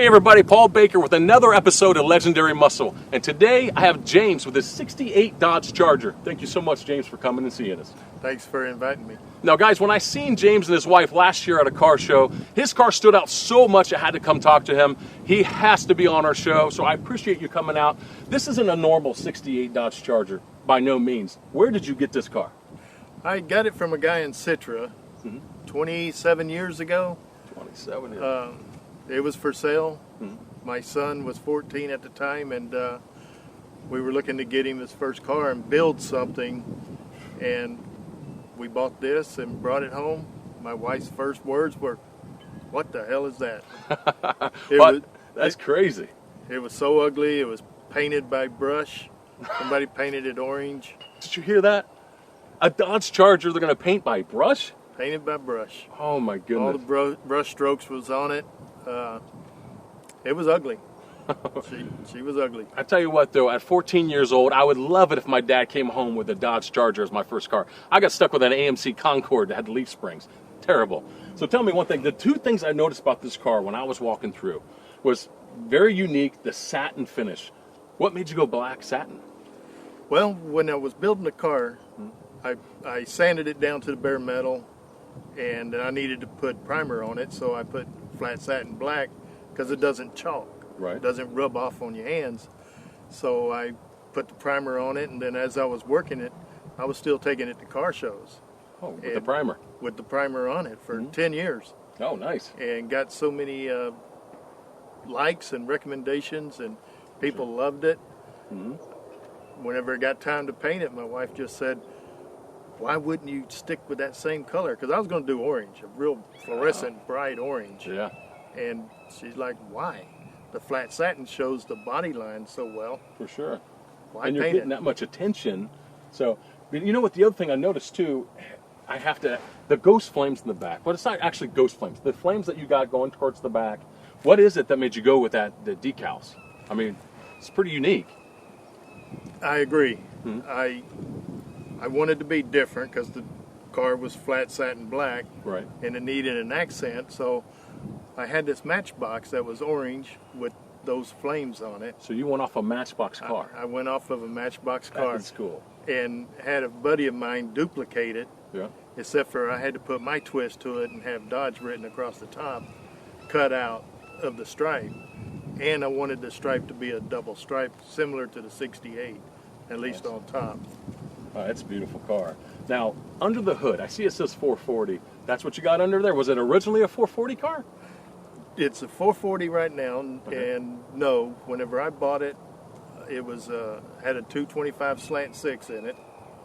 Hey everybody, Paul Baker with another episode of Legendary Muscle. And today I have James with his 68 Dodge Charger. Thank you so much, James, for coming and seeing us. Thanks for inviting me. Now guys, when I seen James and his wife last year at a car show, his car stood out so much I had to come talk to him. He has to be on our show, so I appreciate you coming out. This isn't a normal 68 Dodge Charger, by no means. Where did you get this car? I got it from a guy in Citra 27 years ago. 27 years. It was for sale. My son was 14 at the time, and we were looking to get him his first car and build something. And we bought this and brought it home. My wife's first words were, "What the hell is that?" That's crazy. It was so ugly. It was painted by brush. Somebody painted it orange. Did you hear that? A Dodge Charger they're going to paint by brush? Painted by brush. Oh my goodness. All the brush strokes was on it. It was ugly. She was ugly. I tell you what though, at 14 years old, I would love it if my dad came home with a Dodge Charger as my first car. I got stuck with an AMC Concorde that had leaf springs. Terrible. So tell me one thing, the two things I noticed about this car when I was walking through was very unique, the satin finish. What made you go black satin? Well, when I was building the car, I sanded it down to the bare metal, and I needed to put primer on it, so I put flat satin black because it doesn't chalk. Right. It doesn't rub off on your hands. So I put the primer on it, and then as I was working it, I was still taking it to car shows. Oh, with the primer? With the primer on it for 10 years. Oh, nice. And got so many likes and recommendations, and people loved it. Whenever it got time to paint it, my wife just said, "Why wouldn't you stick with that same color?" Because I was going to do orange, a real fluorescent, bright orange. Yeah. And she's like, "Why? The flat satin shows the body line so well." For sure. Why And you're paint getting it? that much attention. So, you know what, the other thing I noticed too, the ghost flames in the back. But it's not actually ghost flames. The flames that you got going towards the back, what is it that made you go with the decals? I mean, it's pretty unique. I agree. I wanted to be different because the car was flat satin black, Right. and it needed an accent. So I had this Matchbox that was orange with those flames on it. So you went off a Matchbox car. I went off of a Matchbox car That's cool. and had a buddy of mine duplicate it, Yeah. except for I had to put my twist to it and have Dodge written across the top, cut out of the stripe. And I wanted the stripe to be a double stripe, similar to the 68, at least on top. That's a beautiful car. Now, under the hood, I see it says 440. That's what you got under there? Was it originally a 440 car? It's a 440 right now, Okay. and no, whenever I bought it, it was had a 225 slant 6 in it.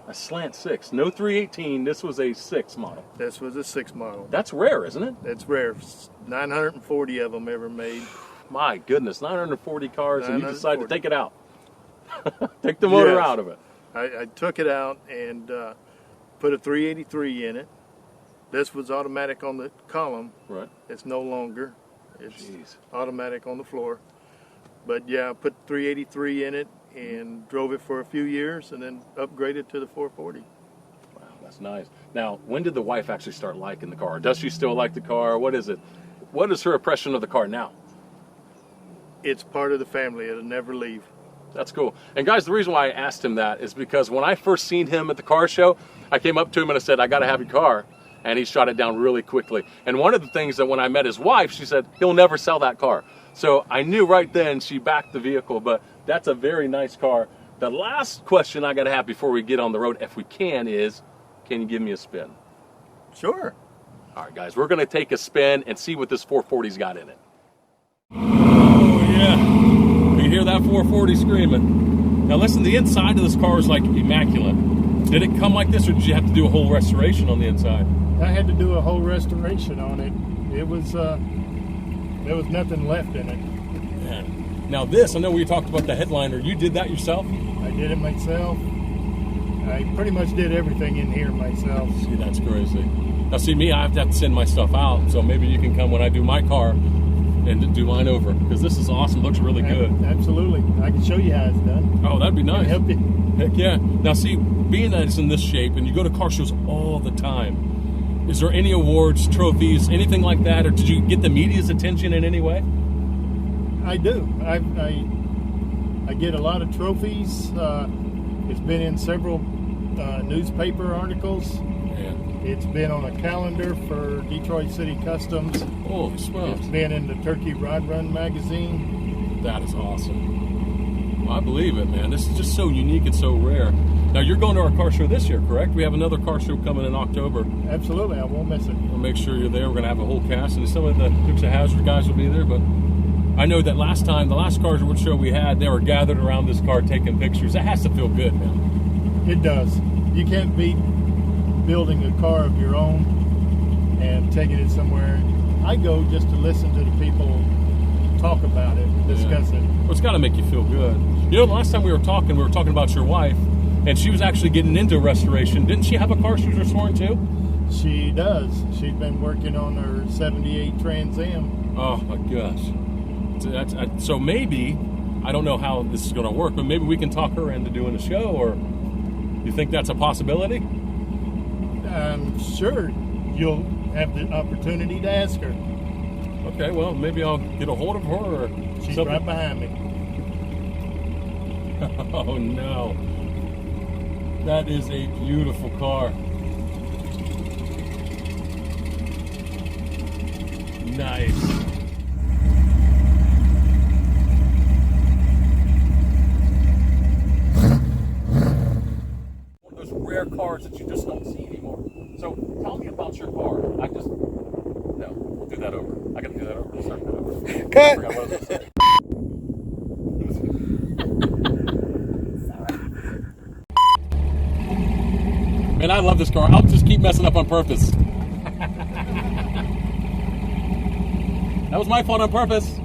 A slant 6. No 318. This was a 6 model. This was a 6 model. That's rare, isn't it? It's rare. 940 of them ever made. My goodness, 940 cars, and you decided to 940. take it out. Take the motor Yes. out of it. I took it out and put a 383 in it. This was automatic on the column. Right. It's no longer. It's Jeez. automatic on the floor. But yeah, I put 383 in it and drove it for a few years and then upgraded to the 440. Wow, that's nice. Now, when did the wife actually start liking the car? Does she still like the car? What is it? What is her impression of the car now? It's part of the family. It'll never leave. That's cool. And guys, the reason why I asked him that is because when I first seen him at the car show, I came up to him and I said, "I got to have your car." And he shot it down really quickly. And one of the things that when I met his wife, she said, "He'll never sell that car." So I knew right then she backed the vehicle, but that's a very nice car. The last question I got to have before we get on the road, if we can, is, can you give me a spin? Sure. All right, guys, we're going to take a spin and see what this 440's got in it. Oh, yeah. You hear that 440 screaming. Now, listen, the inside of this car is like immaculate. Did it come like this, or did you have to do a whole restoration on the inside? I had to do a whole restoration on it. It was there was nothing left in it. Man. Now, this, I know we talked about the headliner. You did that yourself? I did it myself. I pretty much did everything in here myself. See, that's crazy. Now, see, me, I have to send my stuff out, so maybe you can come when I do my car and do mine over, because this is awesome. Looks really good. Absolutely. I can show you how it's done. Oh, that'd be nice. Help you. Heck yeah. Now, see, being that it's in this shape and you go to car shows all the time, is there any awards, trophies, anything like that, or did you get the media's attention in any way? I do. I get a lot of trophies. It's been in several newspaper articles. Yeah. It's been on a calendar for Detroit City Customs. Holy smokes. It's been in the Turkey Rod Run magazine. That is awesome. Well, I believe it, man. This is just so unique and so rare. Now, you're going to our car show this year, correct? We have another car show coming in October. Absolutely, I won't miss it. We'll make sure you're there. We're going to have a whole cast, and some of the Dukes of Hazzard guys will be there. But I know that last time, the last car show we had, they were gathered around this car taking pictures. That has to feel good, man. It does. You can't beat building a car of your own and taking it somewhere. I go just to listen to the people talk about it, discuss it. Well, it's got to make you feel good. You know, the last time we were talking about your wife, and she was actually getting into restoration. Didn't she have a car she was restoring too? She does. She's been working on her 78 Trans Am. Oh my gosh. So maybe, I don't know how this is going to work, but maybe we can talk her into doing a show, or you think that's a possibility? I'm sure you'll have the opportunity to ask her. Okay, well, maybe I'll get a hold of her, or She's something. right behind me. Oh no. That is a beautiful car. Nice. One of those rare cars that you just don't see anymore. So tell me about your car. No, we'll do that over. I gotta do that over. We'll start that over. Cut. I forgot what I was gonna say. Man, I love this car. I'll just keep messing up on purpose. That was my fault on purpose.